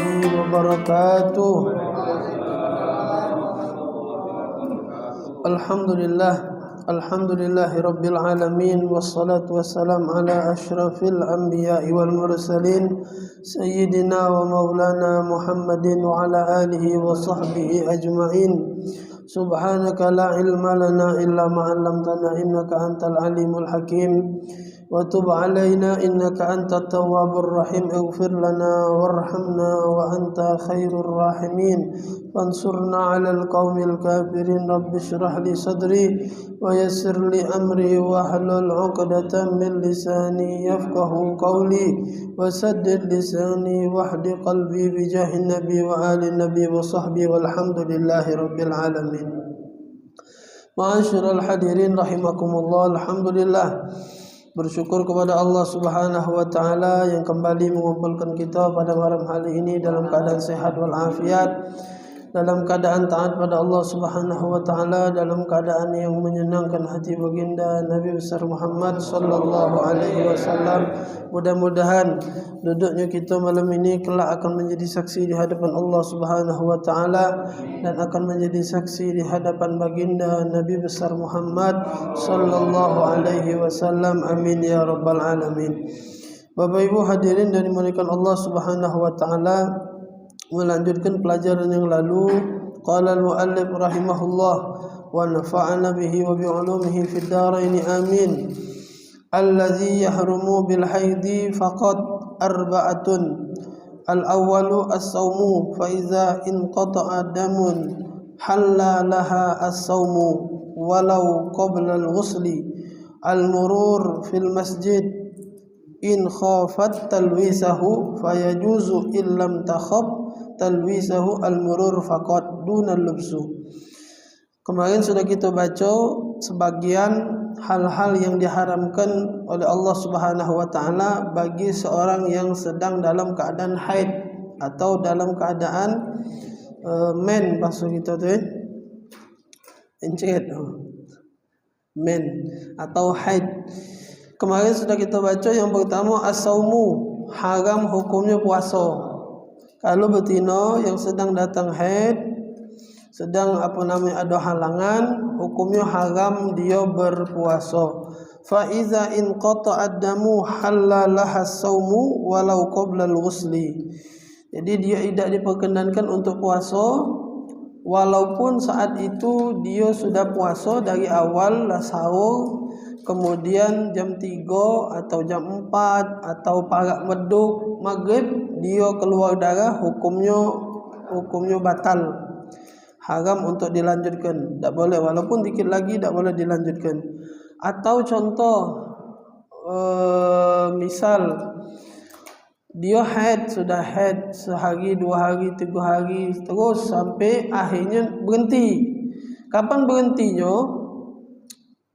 wabarakatuh. Alhamdulillahi rabbil alamin, wassalatu wassalam ala asyrafil anbiya'i wal mursalin sayyidina wa maulana Muhammadin wa ala alihi wa sahbihi ajma'in. Subhanaka la ilma lana illa ma 'allamtana innaka antal alimul hakim. Wa tub 'alaina innaka antat tawwabur rahim. Ighfir lana warhamna wa anta khairur rahimin. Fansurna 'alal qaumil kafirin. Rabbi shrah li sadri wa yassir li amri wa hlul 'uqdatam min lisani yafqahu qawli wa saddid lisani wahdi qalbi bi jahin nabi wa ali nabi wa sahbihi walhamdulillahi rabbil alamin. Ma'asyiral hadirin rahimakumullah. Alhamdulillah, bersyukur kepada Allah Subhanahu wa taala yang kembali mengumpulkan kita pada malam hari ini dalam keadaan sehat wal afiat, dalam keadaan taat pada Allah Subhanahu wa taala, dalam keadaan yang menyenangkan hati baginda Nabi besar Muhammad sallallahu alaihi wasallam. Mudah-mudahan duduknya kita malam ini kelak akan menjadi saksi di hadapan Allah Subhanahu wa taala dan akan menjadi saksi di hadapan baginda Nabi besar Muhammad sallallahu alaihi wasallam. Amin ya rabbal alamin. Bapak Ibu hadirin dan dimuliakan Allah Subhanahu wa taala, melanjutkan pelajaran yang lalu. Qala al-muallif rahimahullah wa nafa'ana bihi wa bi 'ulumihi fid dharain amin. Allazi yahrumu bil haidi faqad arba'atun. Al-awwalu as-sawmu fa iza inqata'a damun halla laha as-sawmu walau qabla al-ghusli. Al-murur fil masjid in khafat talwisahu fayajuzu illam takhaf talwisahu al-murur faqat dunal lubsu. Kemarin sudah kita baca sebagian hal-hal yang diharamkan oleh Allah Subhanahu wa taala bagi seorang yang sedang dalam keadaan haid atau dalam keadaan men, bahasa kita tu encet men atau haid. Kemarin sudah kita baca yang pertama as-saumu, haram hukumnya puasa. Kalau betina yang sedang datang haid, sedang ada halangan, hukumnya haram dia berpuasa. Fa iza in qata'ad damu halallaha as-saumu walau qabla al-ghusli. Jadi dia tidak diperkenankan untuk puasa walaupun saat itu dia sudah puasa dari awal lah sahur, kemudian jam 3 atau jam 4 atau parak meduk maghrib dia keluar darah, hukumnya batal, haram untuk dilanjutkan, tak boleh, walaupun dikit lagi tak boleh dilanjutkan. Atau contoh misal dia haid, sudah haid sehari, 2 hari, 3 hari terus sampai akhirnya berhenti. Kapan berhentinya?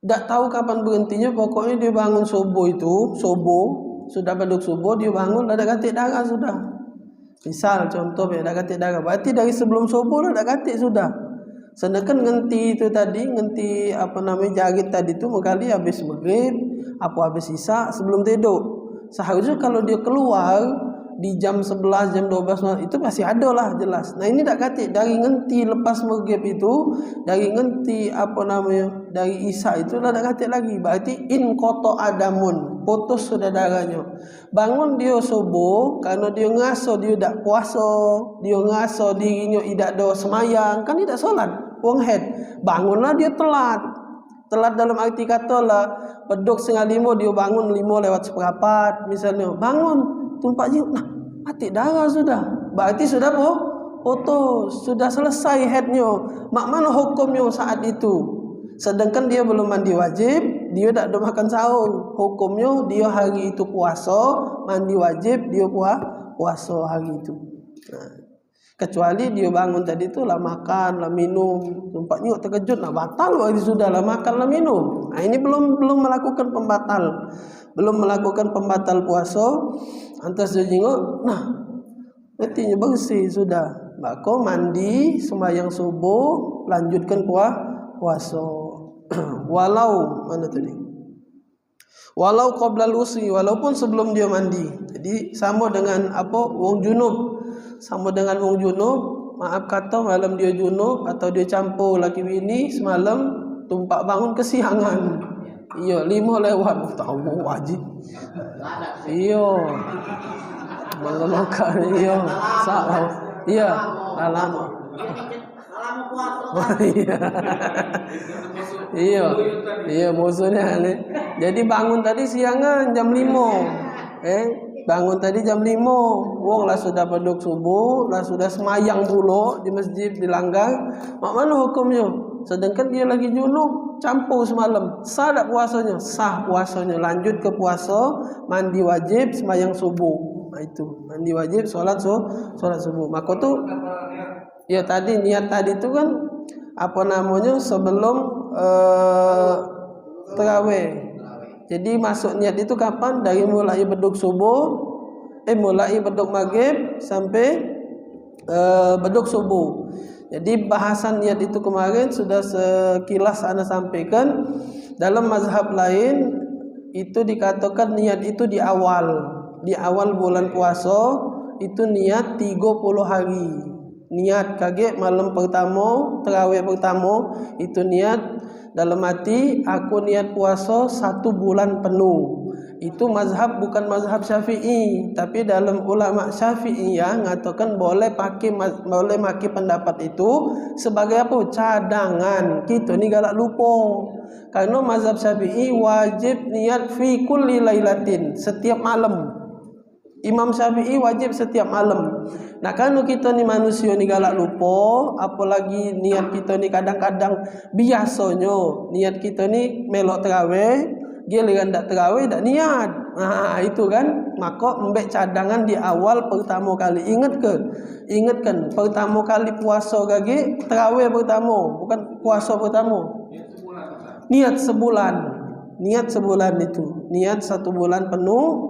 Tak tahu kapan berhentinya, pokoknya dia bangun subuh itu, sudah beduk subuh dia bangun dah katik darah sudah. Misal contoh dah katik darah, berarti dari sebelum subuh dah katik sudah. Sedangkan ngenti itu tadi, ngenti jarit tadi tu sekali habis maghrib, habis isya sebelum tidur. Seharusnya kalau dia keluar di jam 11, jam 12 itu pasti ada lah jelas. Nah ini tak katik dari ngenti lepas maghrib itu, dari ngenti dari isya itu dah tak katik lagi. Berarti in qata'a damun, putus sudah darahnya. Bangun dia subuh karena dia ngaso dia tak puasa, dia ngaso dirinya tidak ada semayang, kan tidak solat, wong haid. Bangunlah dia telat dalam arti kata lah peduk 4:30 dia bangun 5:04 misalnya, bangun tumpak je, nah mati darah sudah, berarti sudah putus, sudah selesai haidnya. Mak mana hukumnya saat itu? Sedangkan dia belum mandi wajib, dia tak ada makan sahur, hukumnya dia hari itu puasa, mandi wajib dia puasa hari itu. Nah, kecuali dia bangun tadi tu lah makan, lah minum, tumpaknya terkejut lah batal, berarti sudah lah makan, lah minum. Nah ini belum melakukan pembatal puasa. Antas dia jenguk, nah berarti bersih sudah, maka mandi sembahyang subuh, lanjutkan puasa. Walau qablal usri, walaupun sebelum dia mandi. Jadi sama dengan wong junub. sama dengan wong junub, maaf kata malam dia junub atau dia campur laki bini semalam tumpak bangun kesiangan. Iya 5 lewat tahu wajib. Iya. Mengelokan iya. Salah. Iya, lama. Iya. Iya musuhnya nih. Jadi bangun tadi siangan jam 5. Bangun tadi jam 5. Wong lah sudah beduk subuh, lah sudah semayang dulu di masjid di langgar. Mak mana hukumnya? Sedangkan dia lagi junub, campur semalam. Sah tak puasanya? Sah puasanya. Lanjut ke puasa, mandi wajib, semayang subuh. Nah, itu mandi wajib, sholat subuh. Maka tuh ya tadi niat tadi itu kan apa namanya sebelum tarawih. Jadi masuk niat itu kapan? Dari mulai beduk subuh, mulai beduk maghrib sampai beduk subuh. Jadi bahasan niat itu kemarin sudah sekilas Anda sampaikan. Dalam mazhab lain itu dikatakan niat itu di awal bulan puasa itu niat 30 hari. Niat kaget malam pertama, tarawih pertama itu niat dalam hati aku niat puasa 1 bulan penuh. Itu mazhab bukan mazhab Syafi'i, tapi dalam ulama Syafi'i yang mengatakan boleh pakai pendapat itu sebagai apa? Cadangan. Kita ni galak lupa. Karena mazhab Syafi'i wajib niat fi kulli lailatin, setiap malam. Imam Syafi'i wajib setiap malam. Nah kalau kita ni manusia ni galak lupa, apalagi niat kita ni kadang-kadang biasanya niat kita ni melok tarawih, giliran dak tarawih dak niat. Nah itu kan, maka ambek cadangan di awal pertama kali. Ingatkan pertama kali puasa gagi tarawih pertama, bukan puasa pertama. Niat sebulan itu. Niat 1 bulan penuh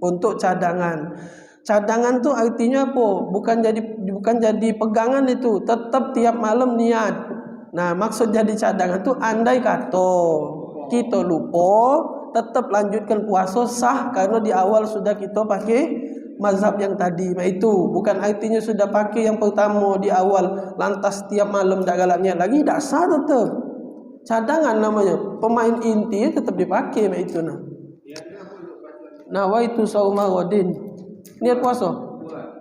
untuk cadangan. Cadangan tu artinya apa? Bukan jadi pegangan itu, tetap tiap malam niat. Nah, maksud jadi cadangan tu andai kata kita lupa, tetap lanjutkan puasa sah karena di awal sudah kita pakai mazhab yang tadi. Nah, itu bukan artinya sudah pakai yang pertama di awal lantas tiap malam dak galak niat lagi, dak sah tetap. Cadangan namanya. Pemain inti tetap dipakai nah itu nah. Nawaitu sauma wadin. Niat puasa.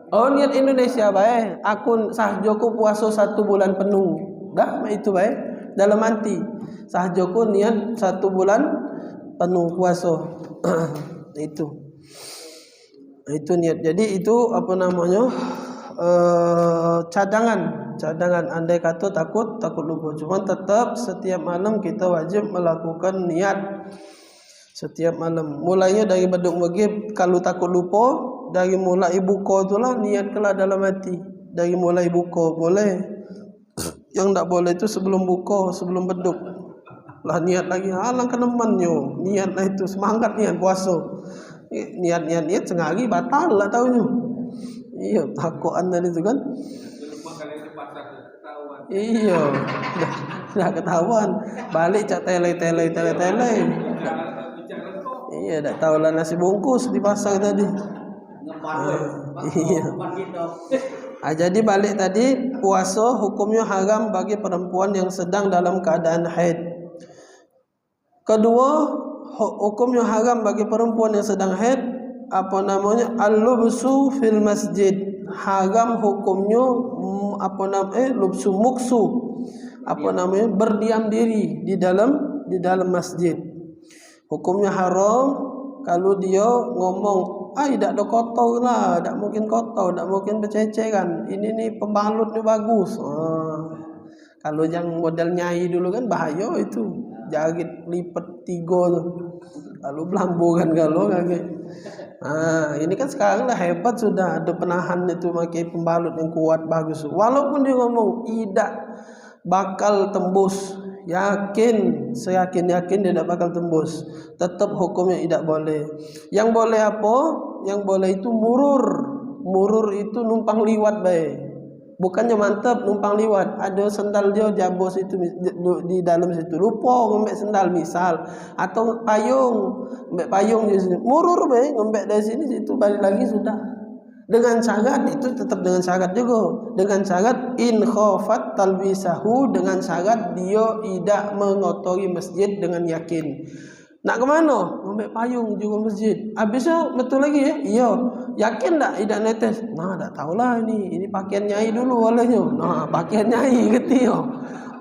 Oh niat Indonesia baik. Akun sah Joko puasa 1 bulan penuh. Dah itu baik. Dalam hati sah Joko niat 1 bulan penuh puasa. Itu niat. Jadi itu apa namanya? Cadangan. Andai kata takut lupa. Cuma tetap setiap malam kita wajib melakukan niat. Setiap malam. Mulainya dari beduk maghrib kalau takut lupa, dari mulai buka itulah niat kelah dalam hati. Dari mulai buka boleh. Yang tak boleh itu sebelum buka, sebelum beduk. Lah niat lagi halang kenemannya. Niatlah itu semangat niat puasa. Niat sehari batal lah tahunya. Iya, takutan tadi itu kan. Iya. Dah ketahuan. Balik cak tele. Iya, tak tahu lah nasi bungkus di pasar tadi. Iya. Jadi balik tadi puasa hukumnya haram bagi perempuan yang sedang dalam keadaan haid. Kedua, hukumnya haram bagi perempuan yang sedang haid apa namanya al-lubsu fil masjid. Haram hukumnya lubsu muksu. Apa namanya berdiam diri di dalam masjid. Hukumnya haram kalau dia ngomong, tidak ada kotor lah, tak mungkin kotor, tak mungkin berceceran. Ini nih pembalut ni bagus. Kalau yang model nyai dulu kan bahaya itu, jarit lipat 3 tu. Lalu belambu kan kalau kaget. Ini kan sekarang dah hebat sudah ada penahan itu pakai pembalut yang kuat bagus. Walaupun dia ngomong tidak bakal tembus. Seyakin dia tidak bakal tembus, tetap hukumnya tidak boleh. Yang boleh apa? Yang boleh itu murur itu numpang liwat baik. Bukannya mantap numpang liwat, ada sendal dia jabos itu di dalam situ, lupa ngembek sendal misal, atau payung di sini, murur baik ngembek dari sini situ balik lagi sudah. Dengan syarat itu tetap dengan syarat juga. Dengan syarat in khafat talbisahu, dengan syarat dia tidak mengotori masjid dengan yakin. Nak ke mana? Ambil payung juga masjid. Habisnya betul lagi ya? Iya. Yakin tak tidak netes? Nah, tak tahulah ini. Ini pakaian nyai dulu olehnya. Nah, pakaian nyai gitu ya.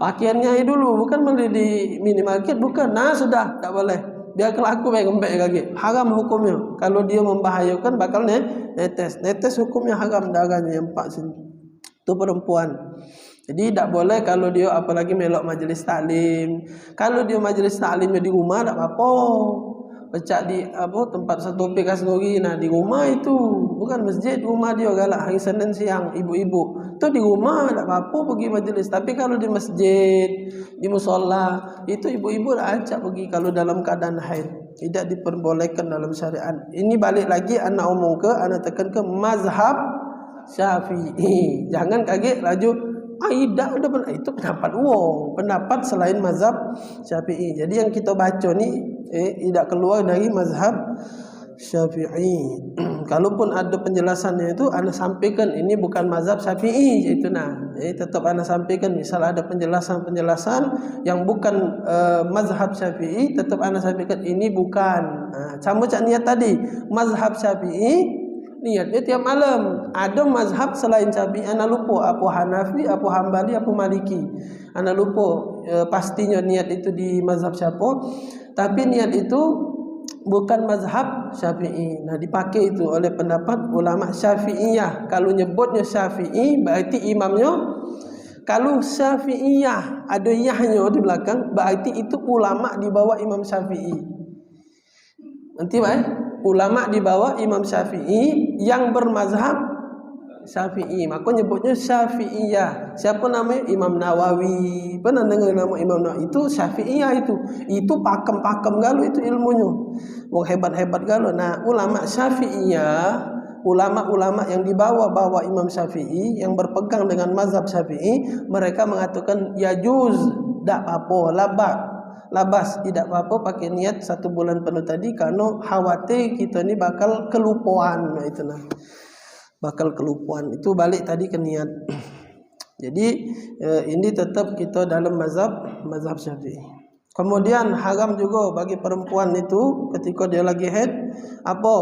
Pakaian nyai dulu, bukan beli di minimarket, bukan. Nah, sudah tak boleh. Dia kelaku baik ngembek lagi. Haram hukumnya. Kalau dia membahayakan bakal netes. Netes hukumnya haram darahnya yang 4 sini. Itu perempuan. Jadi tak boleh kalau dia apalagi melok majelis taklim. Kalau dia majelis taklimnya di rumah tak apa-apa. Pecah di tempat satu PK sendiri. Nah di rumah itu bukan masjid, rumah dia galak hari Senin siang ibu-ibu. Itu di rumah tak apa-apa pergi majelis. Tapi kalau di masjid, di musola itu ibu-ibu tak ajak pergi kalau dalam keadaan haid. Tidak diperbolehkan dalam syariat. Ini balik lagi anak omong ke, anak tekan ke mazhab Syafi'i. Jangan kaget laju tidak ada benar, itu pendapat pendapat selain mazhab Syafi'i. Jadi yang kita baca ni tidak keluar dari mazhab Syafi'i. Kalaupun ada penjelasannya itu anda sampaikan ini bukan mazhab Syafi'i itu tetap anda sampaikan. Misal ada penjelasan yang bukan mazhab Syafi'i, tetap anda sampaikan ini bukan. Sama cak niat tadi mazhab Syafi'i. Niatnya tiap malam. Ada mazhab selain Syafi'i, ana lupa apa Hanafi, apa Hambali, apa Maliki. Ana lupa pastinya niat itu di mazhab siapa. Tapi niat itu bukan mazhab Syafi'i. Nah, dipakai itu oleh pendapat ulama Syafi'iyah. Kalau nyebutnya Syafi'i berarti imamnya. Kalau Syafi'iyah ada yahnya di belakang, berarti itu ulama di bawah Imam Syafi'i. Nanti ulama di bawah Imam Syafi'i yang bermazhab Syafi'i, maka nyebutnya Syafi'iyah. Siapa namanya? Imam Nawawi. Pernah dengar nama Imam Nawawi? Itu Syafi'iyah itu pakem-pakem galau itu ilmunya. Wong hebat-hebat galau. Nah, ulama Syafi'iyah, ulama-ulama yang di bawah Imam Syafi'i yang berpegang dengan mazhab Syafi'i, mereka mengatakan yajuz, tak apa, labas tidak apa-apa pakai niat 1 bulan penuh tadi karena khawatir kita ni bakal kelupaan. Nah, itu bakal kelupaan. Itu balik tadi ke niat. Jadi ini tetap kita dalam mazhab Syafi'i. Kemudian haram juga bagi perempuan itu ketika dia lagi haid apa?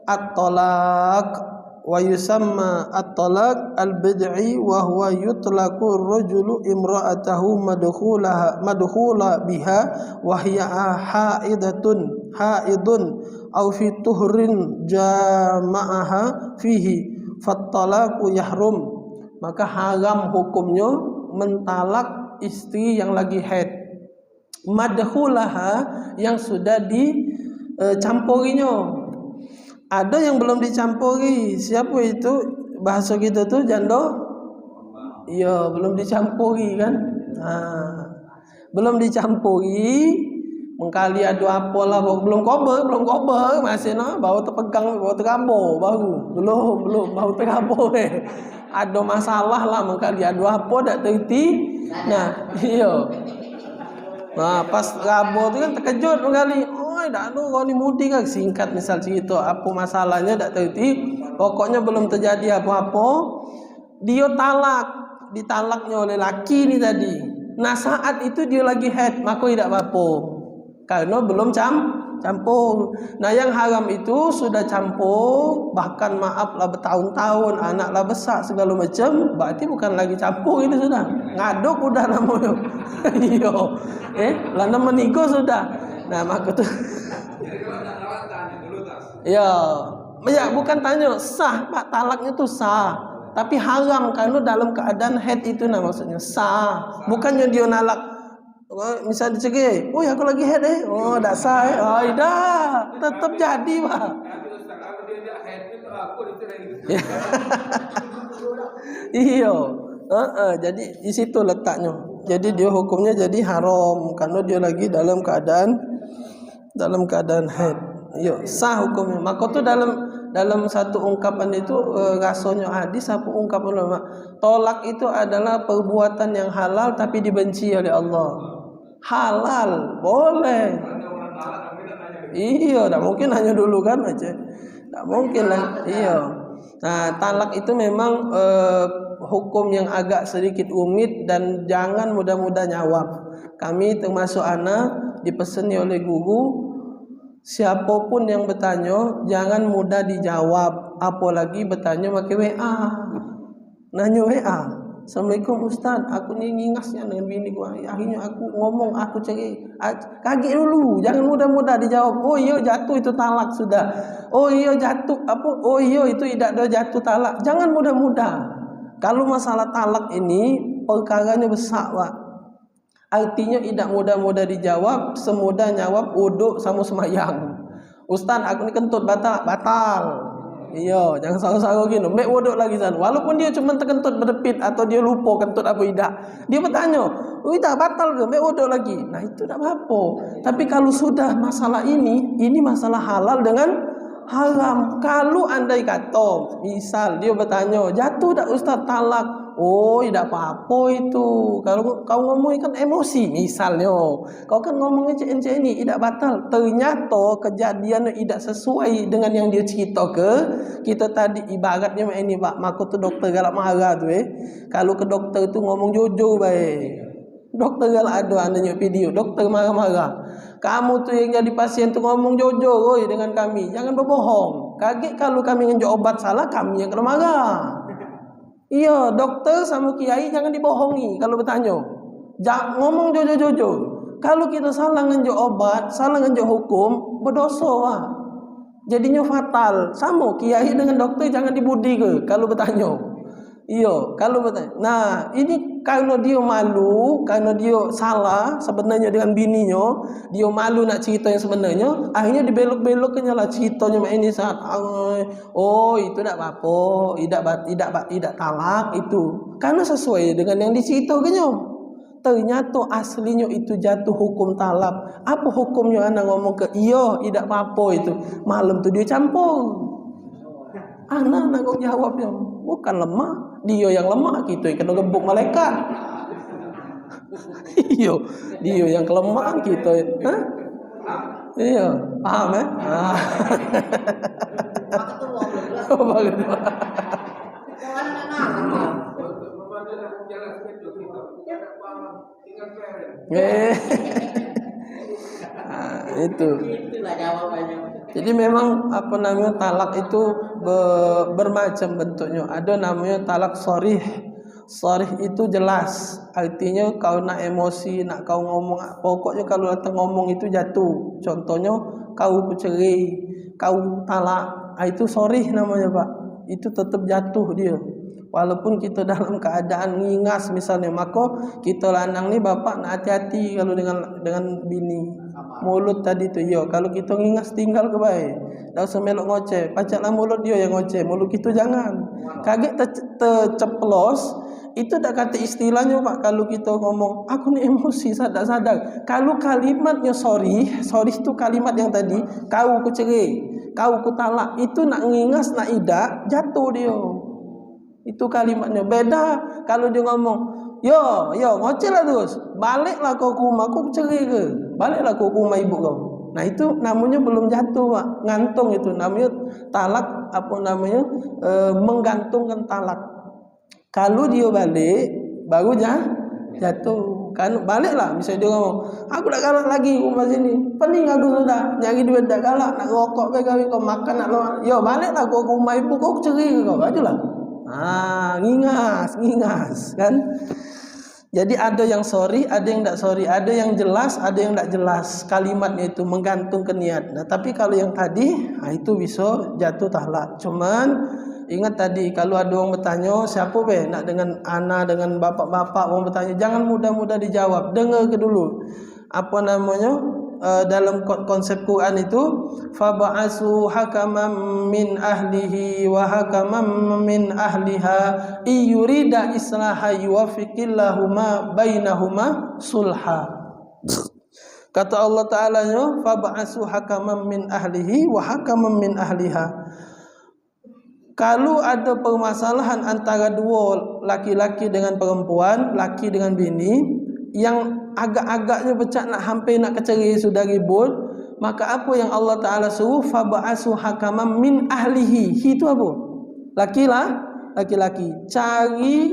At-talaq wa yusamma at-talaq al-bid'i wa huwa yutlaqu ar-rajulu imra'atahu madkhula biha wa hiya haidun aw fi tuhrin jama'aha fihi fattalaqu yahrum. Maka haram hukumnya mentalak istri yang lagi haid, madkhulaha yang sudah dicampurinya. Ada yang belum dicampuri. Siapa itu? Bahasa kita tuh janda. Ya, belum dicampuri kan? Belum dicampuri. Mengkali ada apalah belum kober masih baru terpegang, baru terabur belum baru terabur ada masalah lah mengkali ada apa tak terti. Nah, iya. Nah, pas rabur tu kan terkejut mengkali. Tak ada kau ni mudi kan, singkat misal cerita apa masalahnya tak terti. Pokoknya belum terjadi apa-apa. Dia ditalaknya oleh laki ni tadi. Nah, saat itu dia lagi haid, maka tidak apa-apa. Karena belum campur. Nah, yang haram itu sudah campur, bahkan maaflah bertahun-tahun, anaklah besar segala macam, berarti bukan lagi campur ini sudah. Ngaduk udah namanya. Iya. Lana menikah sudah. Nah, maka tu. Ya, bukan tanya sah, Pak, talaknya tu sah. Tapi haram karena dalam keadaan haid itu maksudnya sah. Bukannya dia nalak misal dicegah, oh ya aku lagi head dah sah dah tetap jadi Pak. Iya, jadi di situ letaknya. Jadi dia hukumnya jadi haram karena dia lagi dalam keadaan haid. Iya, sah hukumnya. Maka tu dalam satu ungkapan itu rasanya hadis apa ungkapan ulama, tolak itu adalah perbuatan yang halal tapi dibenci oleh Allah. Halal boleh. Iya, tak mungkin hanya dulu kan aja. Tak mungkin lah. Iya. Nah, talak itu memang hukum yang agak sedikit rumit dan jangan mudah-mudah jawab. Kami termasuk anak dipeseni oleh guru, siapapun yang bertanya jangan mudah dijawab, apalagi bertanya pakai WA. Nanya WA, Assalamualaikum Ustaz, aku ni ngingasnya dengan bini gua. Akhirnya aku ngomong, aku cari, kaget dulu, jangan mudah-mudah dijawab. Oh iya jatuh itu talak sudah. Oh iya jatuh apa? Oh iya itu tidak ada jatuh talak. Jangan mudah-mudah. Kalau masalah talak ini perkaranya besar, Pak. Artinya tidak mudah-mudah dijawab, semudah jawab uduk sama semayang. Ustaz, aku ni kentut batal. Iya, jangan salah-salah gini. Mek wuduk lagi sana. Walaupun dia cuma terkentut berdepit atau dia lupa kentut apa tidak. Dia bertanya, "Oh, tidak batal ke? Mek wuduk lagi." Nah, itu tidak apa-apa. Tapi kalau sudah masalah ini masalah halal dengan haram. Kalau andai kata, misal dia bertanya, "Jatuh tak Ustaz talak?" Oh, tidak apa-apa itu. Kalau kau ngomong kan emosi misalnya. Kau kan ngomong encik ini tidak batal. Ternyata kejadian tidak sesuai dengan yang dia cerita ke kita tadi. Ibaratnya ini Pak, maka tu doktor galak marah tu Kalau ke doktor tu ngomong jujur baik. Doktor galak ada andanya video, doktor marah-marah. Kamu tu yang jadi pasien tu ngomong jujur dengan kami. Jangan berbohong. Kaget kalau kami ngenjuk obat salah, kami yang kena marah. Iya, dokter sama kiai jangan dibohongi kalau bertanya. Ngomong jujur-jujur. Kalau kita salah ngenjuk obat, salah ngenjuk hukum, berdosa lah. Jadinya fatal. Sama kiai dengan dokter jangan dibudi ke kalau bertanya. Iya, kalau bertanya. Nah, ini karena dia malu, karena dia salah sebenarnya dengan bininya, dia malu nak cerita yang sebenarnya, akhirnya dibelok-beloknya lah ceritanya mak ini saat oh itu tak apa-apa, tidak talak itu. Karena sesuai dengan yang diceritakannya. Ternyata aslinya itu jatuh hukum talak. Apa hukumnya anak ngomong ke iya, tidak apa-apa itu. Malam tu dia campur. Anak kau jawabnya, bukan lemah. Dia yang lemah, kita yang kena gebuk malaikat. Iya, dia yang kelemahan kita. Iya, paham itu. Jadi memang talak itu bermacam bentuknya. Ada namanya talak sharih. Sharih itu jelas. Artinya kau nak emosi, nak kau ngomong, pokoknya kalau datang ngomong itu jatuh. Contohnya kau cerai, kau talak, itu sharih namanya Pak. Itu tetap jatuh dia. Walaupun kita dalam keadaan ngingas misalnya, maka kita lanang ni bapak nak hati-hati kalau dengan bini. Mulut tadi tu ya, kalau kita ngingas tinggal ke baik. Tak usah melok ngoceh, pacaklah mulut dia yang ngoceh, mulut kita jangan. Kaget terceplos, itu tak kata istilahnya Pak. Kalau kita ngomong, aku ni emosi sadar-sadar. Kalau kalimatnya sorry itu kalimat yang tadi, kau ku cerai, kau ku talak, itu nak ngingas nak idak, jatuh dia. Itu kalimatnya beda. Kalau dia ngomong, yo ngoceh lah terus, baliklah kau ke rumah, kau cerai ke, baliklah kau ke rumah ibu kau. Nah itu namanya belum jatuh Pak, ngantung itu namanya talak, menggantungkan talak. Kalau dia balik baru jatuh. Kan baliklah, misalnya dia ngomong, aku tak galak lagi rumah sini, pening aku sudah nyari duit tak galak, nak rokok kau makan nak lo, yo baliklah kau ke rumah ibu kau, cerai ke kau, ajalah. Ngingas kan. Jadi ada yang sorry, ada yang tidak sorry, ada yang jelas, ada yang tidak jelas kalimatnya itu menggantung ke niat. Nah, tapi kalau yang tadi, itu bisa jatuh talak. Cuman ingat tadi kalau ada orang bertanya, siapa nak dengan anak, dengan bapak-bapak orang bertanya, jangan mudah-mudah dijawab. Dengar ke dulu. Dalam konsep Quran itu, fab'asu hakaman min ahlihi wa hakaman min ahliha iyurida islaha yuwafiqillahu ma bainahuma sulha. Kata Allah Ta'ala, fab'asu hakaman min ahlihi wa hakaman min ahliha. Kalau ada permasalahan antara dua laki-laki dengan perempuan, laki dengan bini, yang agak-agaknya pecah nak hampir nak kecerai sudah ribut, maka apa yang Allah Ta'ala suruh, fab'asu hakaman min ahlihi. Itu apa? laki-laki cari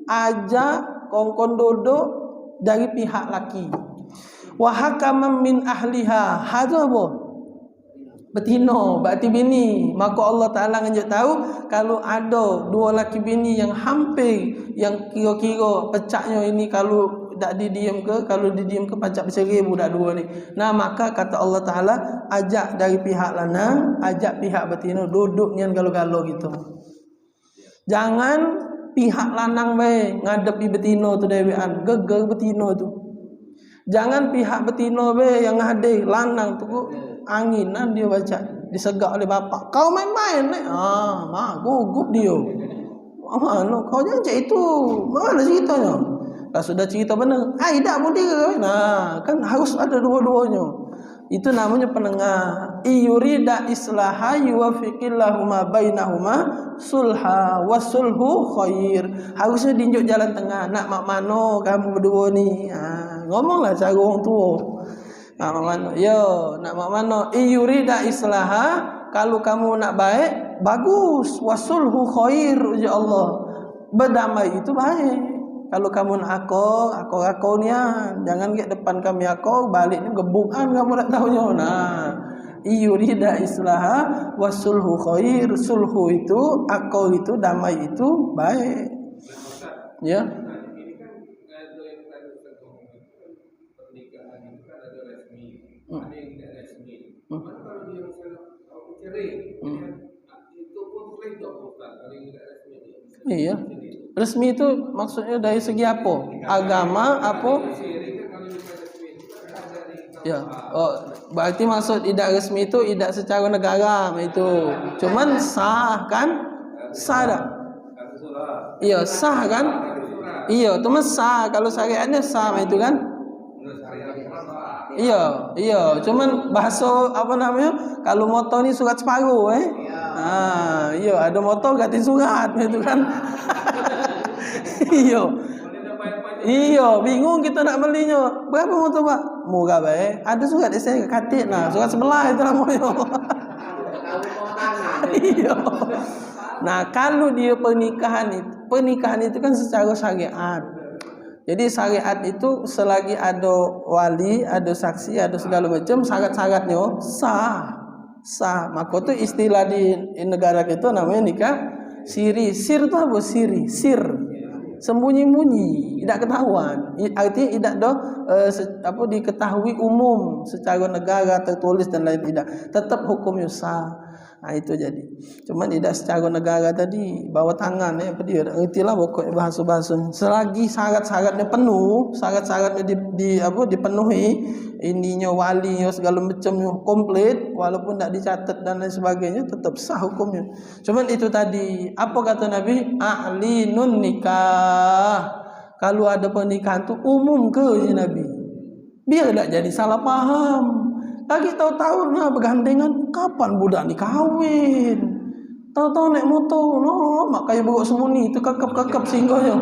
ajak kongkon duduk dari pihak laki. Wa hakaman min ahliha, hadu apa? Betina, berarti bini. Maka Allah Ta'ala nganjuk tahu kalau ada dua laki bini yang hampir, yang kira-kira pecaknya ini kalau tak didiam ke, kalau didiam ke pacak bercerai budak dua ni. Nah, maka kata Allah Ta'ala, ajak dari pihak lanang, ajak pihak betina duduk nian galau-galau gitu. Jangan pihak lanang bae ngadepi betina tu dewean, geger betina tu. Jangan pihak betina bae yang ngade lanang tu anginan dia baca, disegak oleh bapak. Kau main-main ni. Mak gugup dia. Mana kau jangan cak itu. Mana ceritanya? Dah sudah cerita benar. Ai dak mudi ke? Nah, kan harus ada dua-duanya. Itu namanya penengah. Iyurida islaha yuwafiqillahu ma bainahuma sulha wasulhu khair. Harusnya diunjuk jalan tengah. Nak mak mano kamu berdua ni? Ngomonglah cara orang tua. Nak mak mano? Yo, nak mak mano? Iyurida islaha, kalau kamu nak baik, bagus. Wasulhu khair, ya Allah. Berdamai itu baik. Kalau kamu nak aku nian, jangan ke depan kami aku balik ni gebukan kamu tak tahunya. Nah, iyurida islaha wasulhu khair. Sulhu itu, aku itu, damai itu baik. Ya. Ini kan ada yang pernikahan itu kan ada resmi, ada yang tidak resmi. Mana kalau dia misalnya aku cerai, itu pun boleh tak Ustaz kalau yang tidak resmi itu? Iya. Resmi itu maksudnya dari segi apa? Agama apa? Ya. Oh, berarti maksud tidak resmi itu tidak secara negara itu. Cuman sah kan? Sah tak? Iya, sah kan? Iya, cuma sah. Kalau syariatnya sah itu kan? Iya. Cuman bahasa apa namanya? Kalau motor ni surat separuh iya, ada motor ganti surat itu kan. Iya, bingung kita nak belinya. Berapa motor Pak? Murah baik. Ada surat saya katik nah, surat sebelah itu namanya. Iya. Nah, kalau dia pernikahan itu kan secara syariat. Jadi syariat itu selagi ada wali, ada saksi, ada segala macam syarat-syaratnya sah. Maka tu istilah di negara kita namanya nikah siri. Sir tu apa? Sir. Sembunyi-bunyi, tidak ketahuan. Artinya tidak diketahui umum secara negara tertulis dan lain tidak. Tetap hukumnya sah. Nah itu jadi. Cuma tidak secara negara tadi bawa tangan dia ertilah pokoknya bahasa-bahasa. Selagi syarat-syaratnya penuh, syarat-syaratnya dipenuhi, ininya walinya segala macamnya komplit walaupun tidak dicatat dan lain sebagainya tetap sah hukumnya. Cuma itu tadi, apa kata Nabi? A'linun nikah. Kalau ada pernikahan tu umum ke Nabi? Biar tak jadi salah paham. Lagi tahu-tahu nah bergandengan kapan budak ni kahwin. Tahu-tahu naik motor, mak kayu beruk semuni itu kakap-kakap singgahnya.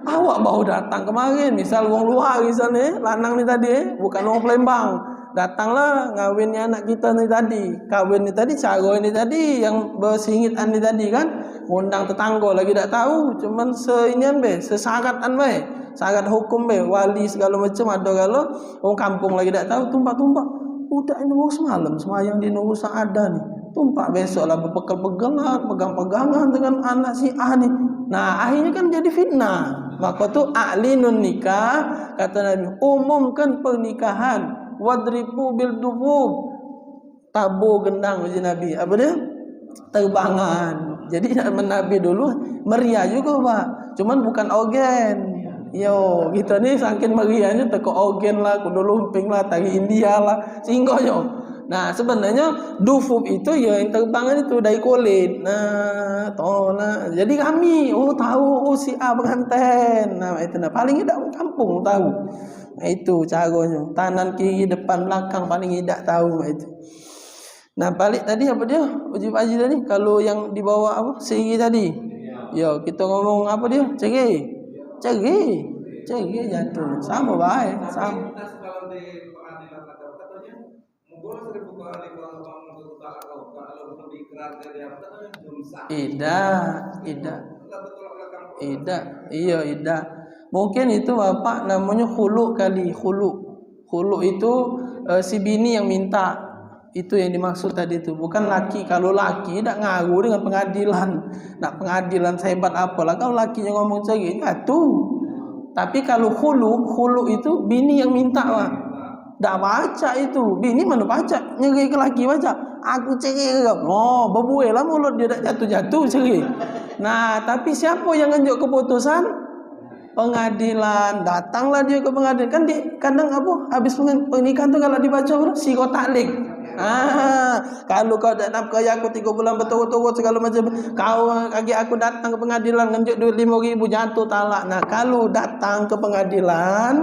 Awak baru datang kemarin, misal wong luar misalnya, lanang ni tadi, bukan orang Palembang. Datanglah ngawinnya anak kita ni tadi. Kawin ni tadi, cara ni tadi yang bersingitan ni tadi kan. Undang tetangga lagi tak tahu, cuman seinian sesaratan syarat hukum wali segala macam ada kalau orang kampung lagi tak tahu tumpak-tumpak. Udah ini mau semalam semayang di Nurul Sa'adah ni. Tumpak besok lah berpegal-pegalan, pegang-pegangan dengan anak si A ni. Nah akhirnya kan jadi fitnah. Maka tu a'linun nikah, kata Nabi, umumkan pernikahan. Wadribu bil dubub, tabur gendang uji Nabi. Apa dia? Terbangan. Jadi Nabi dulu meriah juga Pak. Cuman bukan organ. Yo, kita ni saking meriahnya teko organ lah, kudu lumping lah, tari India lah, singgonya. Nah, sebenarnya dufub itu ya yang terbangan itu dari kulit. Nah, tolak. Jadi kami tahu si A pengantin. Nah, itu paling tidak kampung tahu. Nah, itu caranya. Kanan kiri depan belakang paling tidak tahu itu. Nah, balik tadi apa dia? Uji Pak Haji tadi kalau yang dibawa apa? Siri tadi. Yo, kita ngomong apa dia? Cerai jatuh sama baik sama. Kalau di pengadilan katanya mungkin 1000 kali kalau kamu tak kalau menikah Ida. Mungkin itu bapak namanya khulu kali, khulu itu si bini yang minta. Itu yang dimaksud tadi itu, bukan laki. Kalau laki tidak ngaruh dengan pengadilan. Nak pengadilan sehebat apalah kalau lakinya ngomong cerai, jatuh. Tapi kalau khulu itu bini yang minta, Pak. Tak baca itu. Bini mana baca? Nyeri ke laki baca. Aku cerai ke. Oh, berbuih lah mulut dia tak jatuh-jatuh cerai. Nah, tapi siapa yang ngenjuk keputusan? Pengadilan. Datanglah dia ke pengadilan. Kan kadang habis pernikahan tu kalau dibaca sirah taklik. Kalau kau tak nafkah aku 3 bulan betul-betul segala macam, kau kaki aku datang ke pengadilan ngenjuk duit 5.000 jatuh talak. Nah, kalau datang ke pengadilan,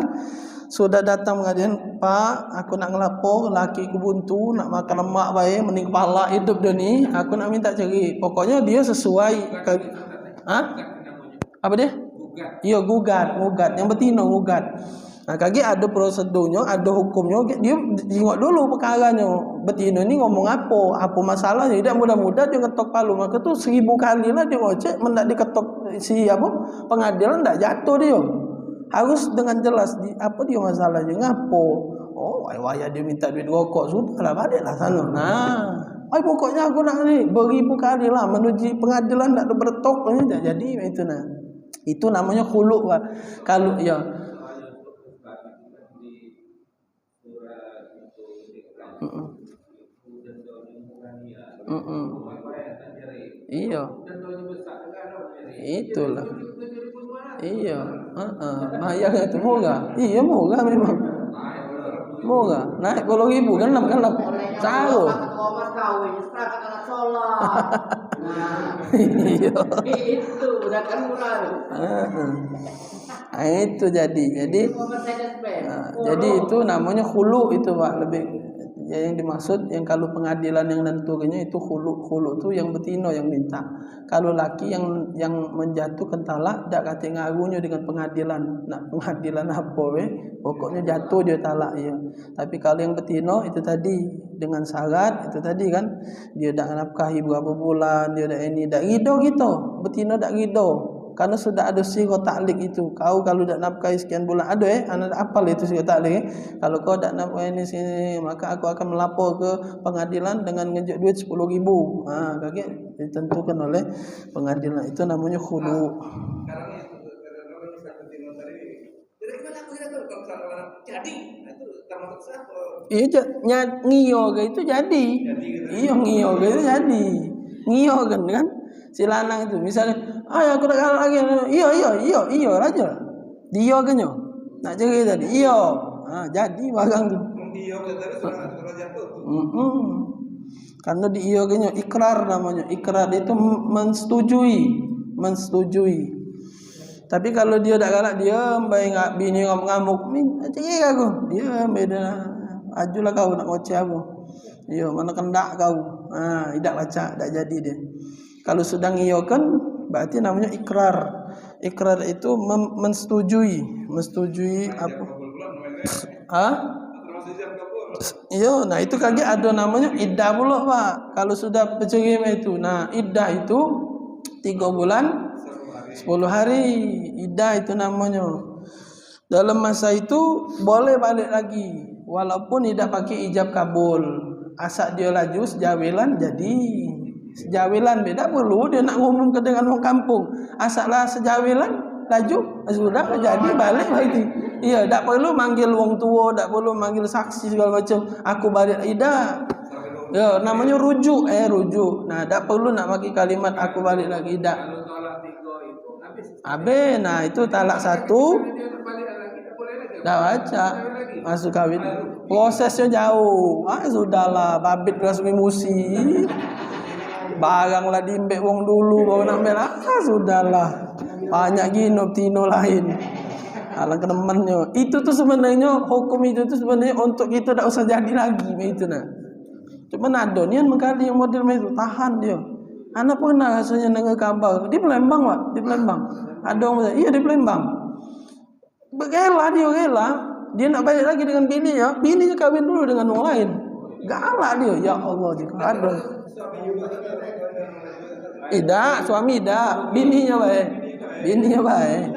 sudah datang pengadilan, Pak, aku nak ngelapor laki ku buntu, nak makan lemak baik, mending kepala hidup dia ni, aku nak minta cerai. Pokoknya dia sesuai apa dia? Iya, gugat, yang betina gugat. Nah, kaki ada prosedurnya, ada hukumnya. Dia tengok dulu perkaranya. Betina ni ngomong apa masalahnya. Tidak mudah-mudah dia ketok palu. Maka tu 1000 kali lah dia ngocek, mendak diketok pengadilan tak jatuh dia. Harus dengan jelas dia masalahnya, ngapo. Oh, waya dia minta duit rokok, sudahlah baliklah sana. Nah, pokoknya aku nak ni beribu kali lah menuju pengadilan tak ada bertok ni tak jadi itu nah. Itu namanya khulu, Pak. Kalau ya iya. Itulah. Iya, bayar itu murah. Iya, murah memang. Murah. Naik 10.000 kan saru. Iya. Itu udah kan murah. Itu jadi itu namanya khulu itu, Pak, lebih yang dimaksud yang kalau pengadilan yang nentunya itu khulu itu yang betina yang minta. Kalau laki yang menjatuhkan talak tak kata ngaruhnya dengan pengadilan. Nak pengadilan apa pokoknya jatuh dia talak ya. Tapi kalau yang betina itu tadi dengan syarat itu tadi kan dia tak nafkahi berapa bulan, dia dak ini dak ridho gitu. Betina dak ridho. Karena sudah ada sirah taklik itu. Kau kalau tak nafkahi sekian bulan, anak apal itu sirah taklik. Kalau kau tak nafkahi ini sini, maka aku akan melapor ke pengadilan dengan ngejek duit 10.000. Kaki ditentukan oleh pengadilan. Itu namanya khulu. Iya, ngiyo itu jadi. Iya, ngiyo itu jadi. Ngiyo kan? Si lanang itu misalnya, aku nak kalah lagi. Iya aja. Dia genyo. Nak cari tadi. Iya. Jadi barang tu. Dia karena di iya genyo ikrar namanya. Ikrar itu mensetujui. Tapi kalau dia tak galak, dia baik ngak bini ngamuk, cari aku. Dia beda. Ajulah kau nak ngoceh aku. Iya, mana kendak kau. Tidak baca, tak jadi dia. Kalau sudah ngiyokan berarti namanya ikrar. Ikrar itu mensetujui apa? Iya, nah itu kaki ada namanya iddah pula, Pak. Kalau sudah bercerai itu. Nah, iddah itu 3 bulan 10 hari. Iddah itu namanya. Dalam masa itu boleh balik lagi walaupun tidak pakai ijab kabul. Asal dia laju sejawilan jadi sejawilan beda perlu dia nak ngomong ke dengan orang kampung. Asallah sejawilan laju sudah jadi balik lagi. Iya, tak perlu manggil wong tua, tak perlu manggil saksi segala macam. Aku balik ida. Ya, namanya rujuk. Rujuk. Nah, tak perlu nak pakai kalimat aku balik lagi ida. Nah itu talak 1. Tak baca masuk kawin. Prosesnya jauh. Sudahlah, babit langsung emosi. Baranglah dimbek wong dulu baru nak ambil. Sudahlah. Banyak gino tino lain. Alang kenemannya. Itu tuh sebenarnya hukum itu tuh sebenarnya untuk kita tak usah jadi lagi itu nah. Cuma ada ni mengkali yang model itu tahan dia. Anak pernah rasanya dengar kabar di Palembang, Pak, di Palembang. Ada orang iya di Palembang. Rela dia nak balik lagi dengan bini ya. Bininya kawin dulu dengan orang lain. Galak dia, ya Allah jika ada. Tidak, suami tidak, bininya baik. Bininya baik.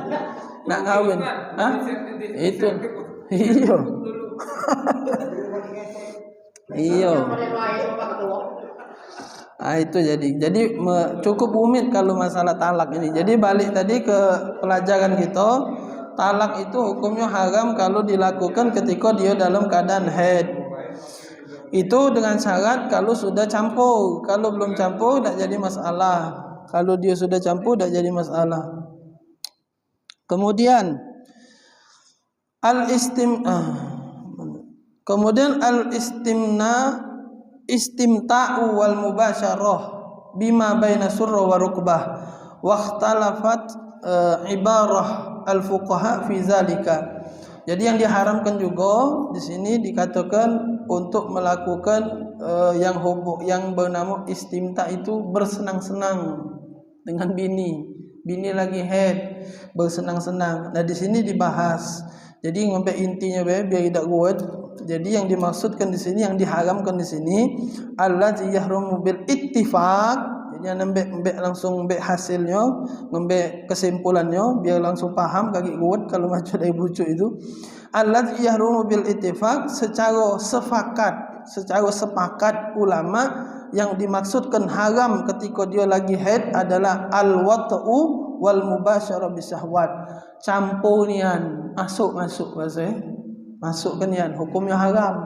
Nak kawin. Hah? Itu. Iya. Iya. Itu jadi cukup rumit kalau masalah talak ini. Jadi balik tadi ke pelajaran kita, talak itu hukumnya haram kalau dilakukan ketika dia dalam keadaan haid. Itu dengan syarat kalau sudah campur. Kalau belum campur tak jadi masalah. Kalau dia sudah campur tak jadi masalah. Kemudian istimta'u wal mubasyarah bima baina surra wa rukbah wa ikhtalafat ibarah al fuqaha fi zalika. Jadi yang diharamkan juga di sini dikatakan untuk melakukan yang bernama istimta itu bersenang-senang dengan bini lagi haid, bersenang-senang. Nah di sini dibahas. Jadi sampai intinya biar tidak kuat. Jadi yang dimaksudkan di sini, yang diharamkan di sini, allazi yahrumu bil ittifaq. Jadi nembek langsung nembek hasilnya, nembek kesimpulannya biar langsung paham kaki kuat kalau macam dari bucu itu. Allazi yahrumu bil ittifaq, secara sepakat ulama yang dimaksudkan haram ketika dia lagi haid adalah al-wat'u wal mubasyarah bisyahwat. Campur nian, masuk bahasa. Masuk ke nian, hukumnya haram.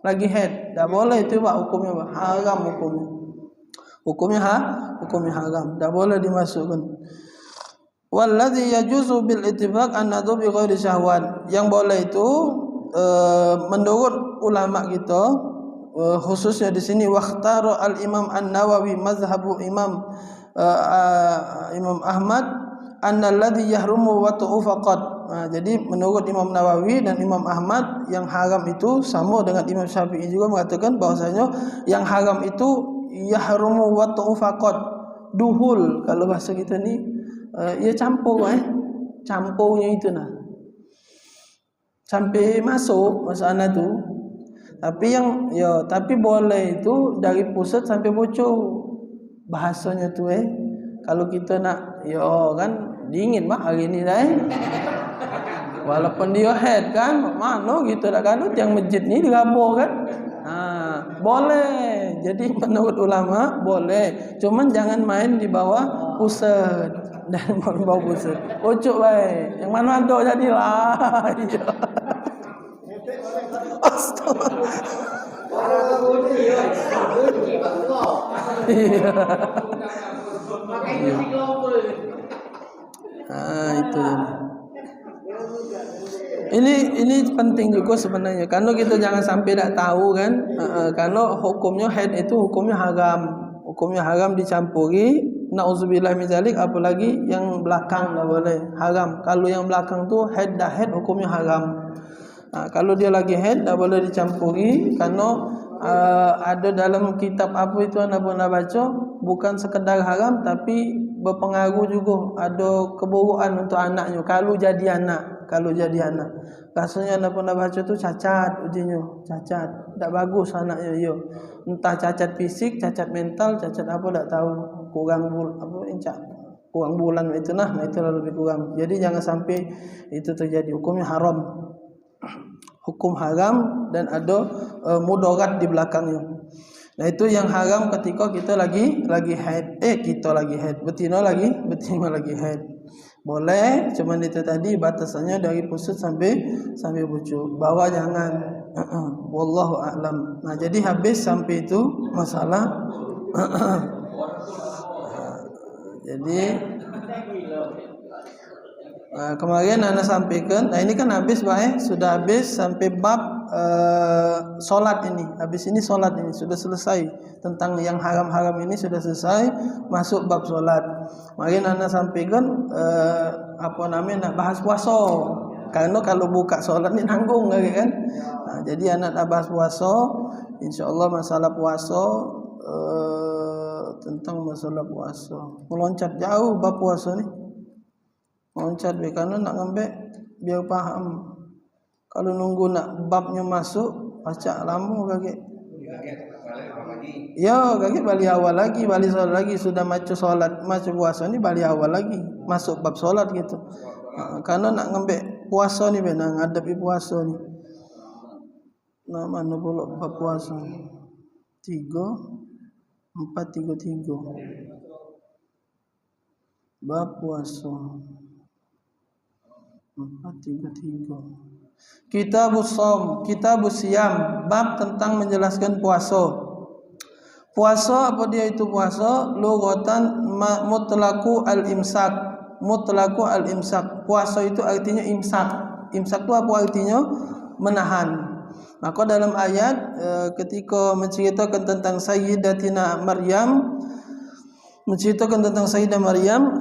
Lagi haid, tak boleh itu pak hukumnya pak. Haram hukumnya. Hukumnya haram, tak boleh dimasukkan. Wallazi yajuzu bil ittifaq an-nadhu bi ghairi syahwat. Yang boleh itu menurut ulama kita khususnya di sini waqtara al-Imam An-Nawawi mazhabu Imam Ahmad annalladzi yahrumu wat'u faqat. Jadi menurut Imam Nawawi dan Imam Ahmad yang haram itu sama dengan Imam Syafi'i juga mengatakan bahwasanya yang haram itu yahrumu wat'u faqat, duhul kalau bahasa kita ni ia campur campurnya itu nah sampai masuk sana tu. Tapi boleh itu dari pusat sampai bocor bahasanya tu kalau kita nak kan dingin mak hari ni dah walaupun dia head kan mana kita nak kanut yang masjid ni digabur kan. Boleh. Jadi menurut ulama boleh, cuman jangan main di bawah pusat dan bawah pusat. Ucuk baik. Yang mana ada jadilah. Itu. Ini penting juga sebenarnya. Karena kita jangan sampai tak tahu kan. Karena hukumnya haid itu hukumnya haram. Hukumnya haram dicampuri. Nauzubillah min zalik, apalagi yang belakang tak boleh, haram. Kalau yang belakang tu haid dah haid hukumnya haram. Kalau dia lagi haid tak boleh dicampuri karena ada dalam kitab apa itu anda pernah baca, bukan sekedar haram tapi berpengaruh juga, ada keburukan untuk anaknya kalau jadi anak. Rasanya anda pernah baca tu cacat ujinya, cacat, tak bagus anaknya entah cacat fisik, cacat mental, cacat apa tak tahu, kurang bulan itu lebih kurang. Jadi jangan sampai itu terjadi, hukumnya haram. Hukum haram dan ada mudarat di belakangnya. Nah itu yang haram ketika kita lagi haid. Betina lagi haid. Boleh, cuman itu tadi batasannya dari pusat sampai bucu. Bawah jangan. Wallahu a'lam. Nah jadi habis sampai itu masalah. Jadi kemarin Anda sampaikan. Nah ini kan habis sudah habis sampai bab solat ini. Habis ini solat ini sudah selesai. Tentang yang haram-haram ini sudah selesai. Masuk bab solat. Kemarin Anda sampaikan nak bahas puasa. Karena kalau buka solat ni nanggung lagi kan. Jadi anak nak bahas puasa. InsyaAllah masalah puasa. Tentang masalah puasa. Meloncat jauh bab puasa ni. Loncat karena nak ngambil biar faham. Kalau nunggu nak babnya masuk baca lama kaki. Ya, kaki balik awal lagi, balik sholat lagi, sudah macu sholat, macu puasa ni balik awal lagi, masuk bab sholat gitu. Karena nak ngembek puasa ni benar, ngadepi puasa ni. Nah, mana pula bab puasa? 433. Bab puasa 433. Kitabus Shaum, Kitabus Siyam, bab tentang menjelaskan puasa. Puasa apa dia itu puasa? Lughatan mutlaqu al-imsak. Mutlaqu al-imsak. Puasa itu artinya imsak. Imsak itu apa artinya? Menahan. Maka dalam ayat ketika menceritakan tentang Sayyidatina Maryam,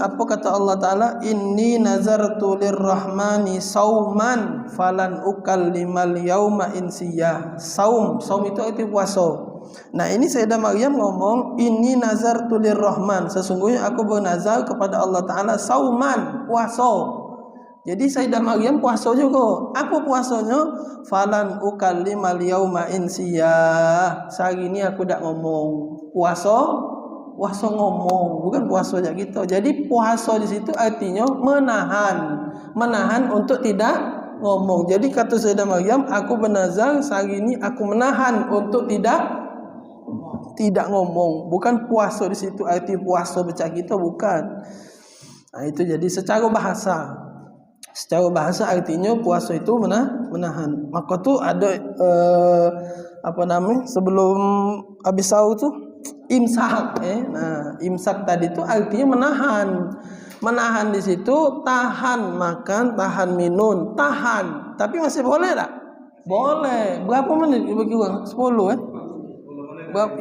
apa kata Allah Ta'ala? Inni nazartu lirrahmani sauman falan ukallimal yauma insiya. Saum itu arti puasa. Nah, ini Sayyidah Maryam ngomong, inni nazartu lirrahman, sesungguhnya aku bernazar kepada Allah Ta'ala sauman, puasa. Jadi Sayyidah Maryam puasa juga. Apa puasanya? Falan ukallimal yauma insiya. Sehari ini aku tak ngomong. Puasa ngomong, bukan puasa aja gitu. Jadi puasa di situ artinya menahan untuk tidak ngomong. Jadi kata Sayyidah Maryam, aku bernazar sehari ini aku menahan untuk tidak ngomong. Bukan puasa di situ arti puasa baca kita, bukan. Nah, itu jadi secara bahasa. Secara bahasa artinya puasa itu menahan. Maka tu ada sebelum habis sahur tu imsak. Nah, imsak tadi tu artinya menahan. Menahan di situ tahan makan, tahan minum, tahan. Tapi masih boleh tak? Boleh. Berapa menit bagi orang? 10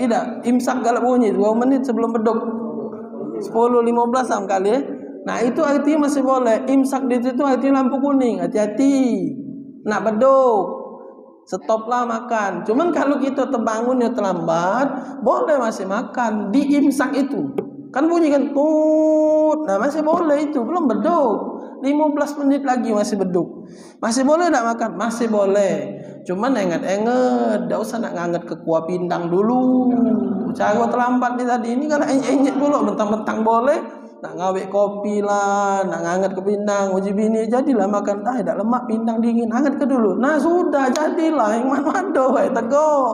Tidak, imsak galak bunyi 2 menit sebelum beduk. 10-15 kali Nah, itu artinya masih boleh. Imsak di situ artinya lampu kuning, hati-hati. Nak beduk, stoplah makan. Cuman kalau kita terbangunnya terlambat, boleh masih makan di imsak itu. Kan bunyi kan tut. Nah, masih boleh itu, belum beduk. 15 menit lagi masih beduk. Masih boleh tak makan? Masih boleh. Cuman ingat-ingat, tak usah nak nganget ke kuah pindang dulu. Cara terlambat ni tadi ini kalau enjek dulu mentang-mentang boleh, nak ngawek kopi lah, nak nganget ke pindang, uji bini jadilah makan tak lemak pindang dingin, hangat ke dulu. Nah, sudah jadilah yang mana tegok.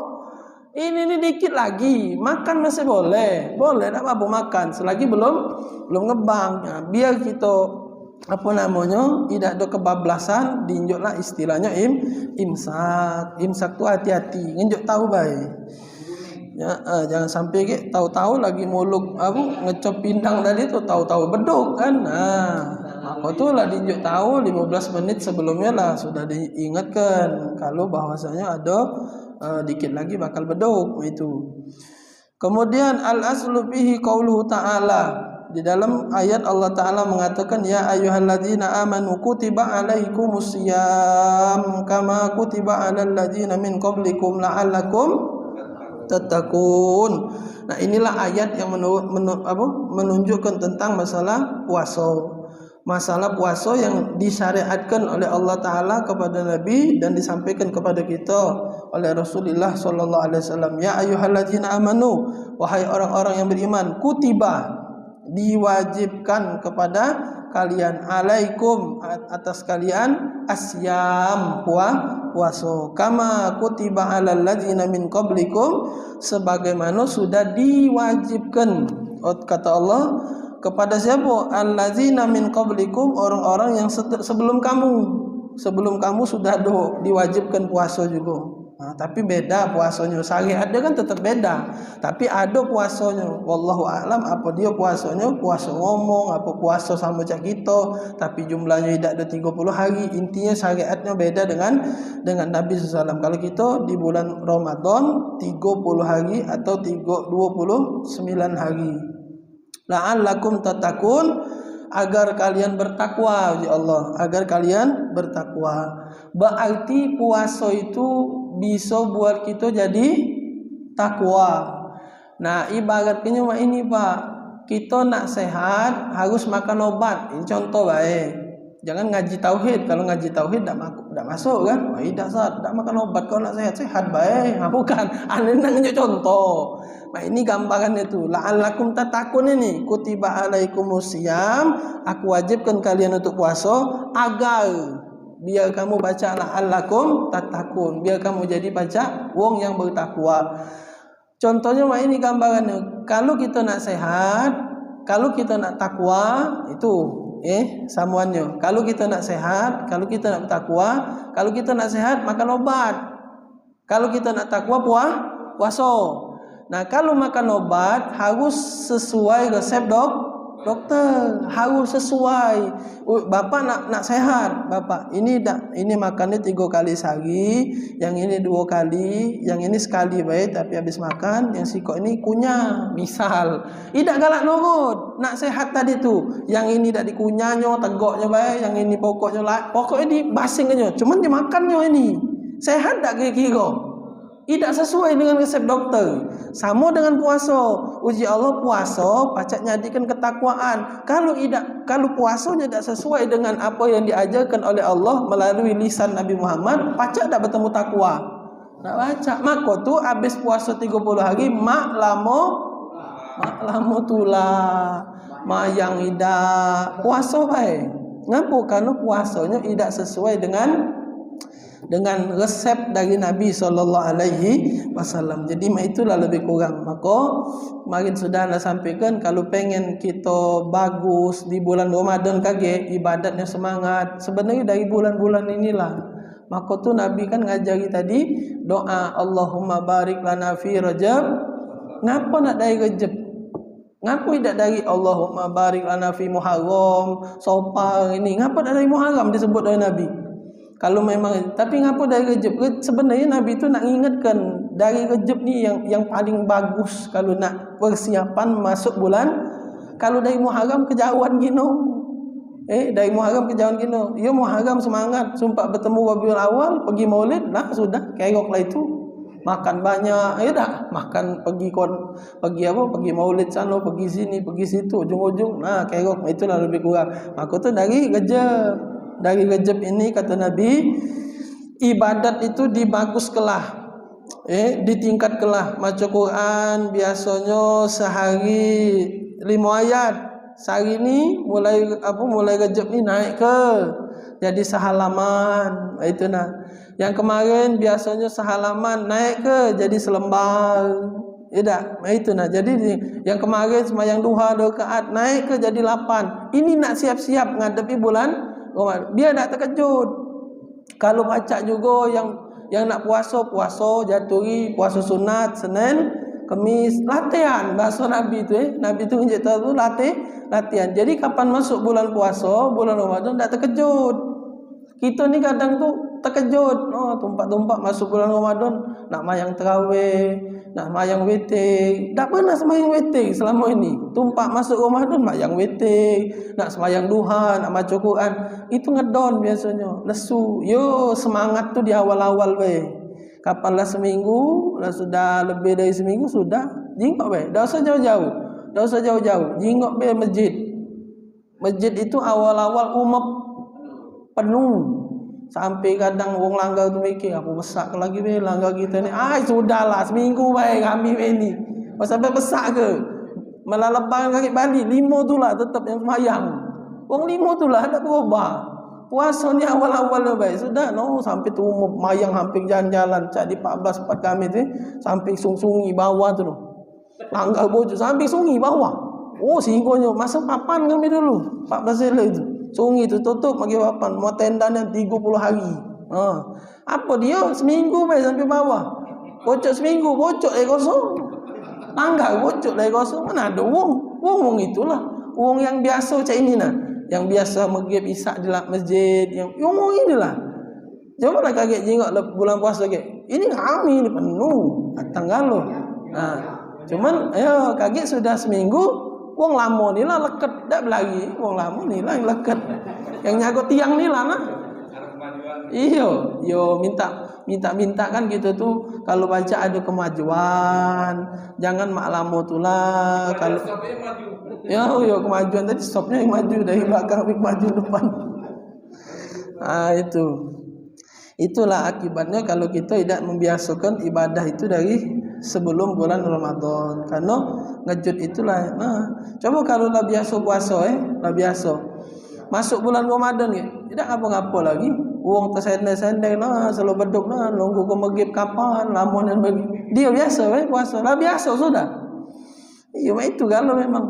Ini dikit lagi, makan masih boleh. Boleh tak apa makan selagi belum ngebang. Nah, biar kita tidak ada kebablasan, diinjuklah istilahnya imsak tu hati-hati, nginjuk tahu baik. Ya, jangan sampai ke tahu-tahu lagi muluk ngecop pindang tadi tu tahu-tahu beduk kan. Nah, maka tu lah diinjuk tahu 15 menit sebelumnya lah sudah diingatkan kalau bahwasanya ada dikit lagi bakal beduk itu. Kemudian al-aslu fihi qauluhu ta'ala. Di dalam ayat Allah Ta'ala mengatakan, ya ayyuhalladzina amanu kutiba alaikumusiyam kama kutiba alal ladzina min qablikum la'allakum tattaqun. Nah, inilah ayat yang menunjukkan tentang masalah puasa. Masalah puasa yang disyariatkan oleh Allah Ta'ala kepada Nabi dan disampaikan kepada kita oleh Rasulullah SAW. Ya ayyuhalladzina amanu, wahai orang-orang yang beriman, kutiba, diwajibkan kepada kalian, alaikum, atas kalian, asyam, puasa, kama kutiba alal ladzina min qablikum, sebagaimana sudah diwajibkan, kata Allah, kepada siapa? Alladzina min qablikum, orang-orang yang sebelum kamu sudah diwajibkan puasa juga. Nah, tapi beda puasanya. Syariat dia kan tetap beda, tapi ada puasanya. Wallahu a'lam apa dia puasanya, puasa ngomong apa puasa sama cak kita, tapi jumlahnya tidak ada 30 hari. Intinya syariatnya beda dengan Nabi SAW. Kalau kita di bulan Ramadan 30 hari atau 29 hari. La'allakum tattaqun, agar kalian bertakwa, ya Allah, agar kalian bertakwa. Berarti puasa itu bisa buat kita jadi takwa. Nah, ibaratnya ini Pak, kita nak sehat harus makan obat. Ini contoh baik. Jangan ngaji tauhid. Kalau ngaji tauhid tak masuk kan? Wah, dasar tak makan obat kau nak sehat baik. Bukan. Ane nak tunjuk contoh. Nah, ini gambaran itu. La'allakum tatakun ini. Kutiba alaikumusiyam. Aku wajibkan kalian untuk puasa agar biar kamu baca la'allakum tatakun. Biar kamu jadi baca wong yang bertakwa. Contohnya ini gambarannya. Kalau kita nak sehat, kalau kita nak takwa, itu samuannya. Kalau kita nak sehat, kalau kita nak bertakwa, kalau kita nak sehat makan obat. Kalau kita nak takwa puasa. Nah, kalau makan obat harus sesuai resep dokter. Harus sesuai. Bapak nak sehat, bapak. Ini makannya 3 kali sehari, yang ini 2 kali, yang ini sekali baik tapi habis makan, yang sikok ini kunyah. Misal, tidak galak nurut. Nak sehat tadi tu, yang ini dak dikunyahnya, tegoknya baik, yang ini pokoknya dibasingnya. Cuman dimakannya ini. Sehat tak kira-kira? Tidak sesuai dengan resep dokter. Sama dengan puasa. Uji Allah puasa pacak nyadikan ketakwaan. Kalau puasanya tidak sesuai dengan apa yang diajarkan oleh Allah melalui lisan Nabi Muhammad, pacak tak bertemu takwa. Tak baca. Maka tu habis puasa 30 hari mak lamo tulah. Mak yang tidak puasa baik. Ngapa? Karena puasanya tidak sesuai dengan resep dari Nabi SAW. Jadi itulah lebih kurang. Maka kemarin sudah anda sampaikan, kalau pengen kita bagus di bulan Ramadan kaget ibadatnya semangat, sebenarnya dari bulan-bulan inilah. Maka tu Nabi kan ngajari tadi doa Allahumma barik lana fi Rajab. Ngapa nak dari Rajab? Ngapa tidak dari Allahumma barik lana fi Muharram, Safar ini? Ngapa dari Muharram disebut oleh Nabi? Kalau memang, tapi ngapa dari Rejab? Sebenarnya Nabi itu nak ingatkan dari Rejab ni yang paling bagus kalau nak persiapan masuk bulan. Kalau dari Muharram kejauhan gino. Dari Muharram kejauhan gino. Ya Muharram semangat, sumpah bertemu Rabiul Awal, pergi Maulid, lah sudah keroklah itu. Makan banyak, dah makan pergi Maulid sana, pergi sini, pergi situ, ujung-ujung nah kerok, itulah lebih kurang. Maka tu dari Rejab. Dari Rejab ini kata Nabi, ibadat itu dibaguskelah, ditingkatkelah. Baca Quran biasanya sehari 5 ayat. Sehari ini mulai Rejab ni naik ke jadi sehalaman. Itu nah. Yang kemarin biasanya sehalaman naik ke jadi selembar. Itu nah. Jadi yang kemarin semayang duha 2 rakaat naik ke jadi 8. Ini nak siap-siap menghadapi bulan biar tak terkejut. Kalau baca juga yang nak puasa jatuhi puasa sunat Senin Kamis latihan bahasa Nabi tu Nabi tu menjadi tahu latihan. Jadi kapan masuk bulan puasa bulan Ramadan tak terkejut. Kita ni kadang tu terkejut. Tumpak-tumpak masuk bulan Ramadan nak mayang tarawih, nak mayang witir. Tak pernah semayang witir selama ini. Tumpak masuk Ramadan mayang witir, nak semayang duha, nak baca Quran. Itu ngedon biasanya, lesu. Yo semangat tu di awal-awal weh. Kapanlah seminggu, lah sudah lebih dari seminggu sudah jingok weh. Tak usah jauh-jauh. Jingok weh masjid. Masjid itu awal-awal umap penuh. Sampai kadang wong langgar tu mikir apa besak lagi weh langgar kita ni. Sudahlah seminggu baik kami ni. Sampai besak ke? Malah lebaran kaki Bali 5 tu lah tetap yang semayang. Wong 5 tu lah tak berubah. Puasa ni awal-awal baik. Sudah sampai tu umur mayang hampir jalan-jalan. Cak di 14 tempat kami tu sampai sungi bawah tu. Langgar bojok sampai sungi bawah. Singgonya masa papan kami dulu 14 sela itu. Sungi tu tutup bagi papan, mau tendanya 30 hari. Apa dia seminggu baik sampai bawah. Bocok seminggu, bocok lagi kosong. Tangga bocok lagi kosong. Mana ada wong itulah. Wong yang biasa macam ini nah. Yang biasa maghrib isyak di masjid, yang wong inilah. Coba lah kaget jengok bulan puasa kaget. Ini kami ni penuh. Tanggal lo. Cuman kaget sudah seminggu. Wong lama ni lah leket dak lagi. Wong lama ni lah yang leket. Yang nyago tiang ni lah nah. Yo minta kan gitu tuh kalau baca ada kemajuan. Jangan mak lama tu lah kalau kemajuan tadi stopnya yang maju dari belakang tapi maju depan. Itulah akibatnya kalau kita tidak membiasakan ibadah itu dari sebelum bulan Ramadan. Karena ngejut itulah. Coba kalau lah biasa puasa lah biasa. Masuk bulan Ramadan tidak apa-apa lagi. Uang tersendai-sendai selalu beduk nunggu ke maghrib kapan, lamun dan bagi. Dia biasa puasa. Lah biasa sudah. Iya itu kalau memang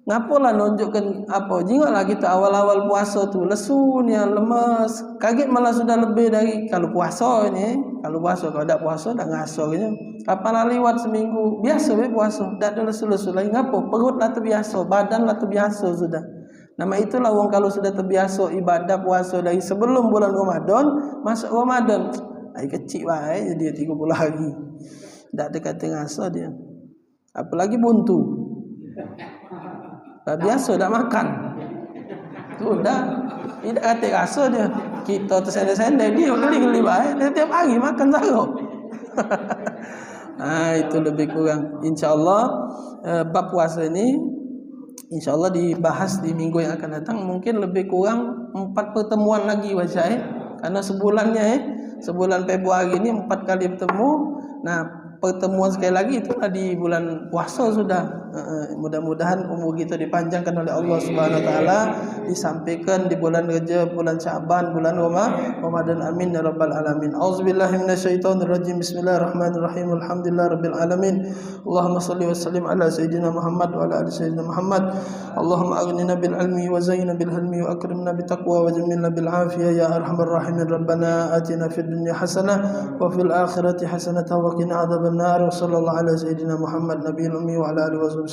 ngapalah nunjukkan apa? Janganlah kita awal-awal puasa tu lesu ni, lemas, kaget malah sudah lebih dari kalau puasa ni. Kalau puasa, kalau tak puasa dah ngaso gitu. Kapan lewat seminggu biasa puasa, dak ada lesu-lesu lagi. Ngapa? Perut lah terbiasa, badan lah terbiasa sudah. Nama itulah wong kalau sudah terbiasa ibadah puasa dari sebelum bulan Ramadan, masuk Ramadan, ai kecil bae jadi 30 hari. Dak ada kata ngaso dia. Apalagi buntu. Dah biasa dah makan. Sudah. Tidak kata rasa dia. Kita tersendai-sendai, dia geli-geli baik. Dia tiap hari makan saruk. Itu lebih kurang. InsyaAllah bab puasa ini InsyaAllah dibahas di minggu yang akan datang. Mungkin lebih kurang 4 pertemuan lagi wajah karena sebulannya sebulan Februari ini 4 kali bertemu. Nah, pertemuan sekali lagi itulah di bulan puasa sudah. Mudah-mudahan umur kita dipanjangkan oleh Allah Subhanahu wa taala, disampaikan di bulan Rajab, bulan Syaban, bulan Ramadan. Amin ya rabbal alamin. Auzubillahi minasyaitonir rajim. Bismillahirrahmanirrahim. Alhamdulillahirabbil alamin. Allahumma shalli wa sallim ala sayidina Muhammad wa ala ali sayyidina Muhammad. Allahumma aghnina bil ilmi wa zayyina bil hilmi wa akrimna bit taqwa wa jammilna bil afiyah ya arhamar rahimin. Rabbana atina fid dunya hasanah wa fil akhirati hasanah wa qina adzabannar. Sallallahu ala sayyidina Muhammad nabiyil ummi wa ala alihi wasallam.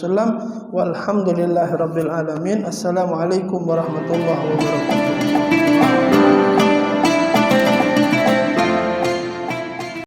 Walhamdulillahi rabbil alamin. Assalamualaikum warahmatullahi wabarakatuh.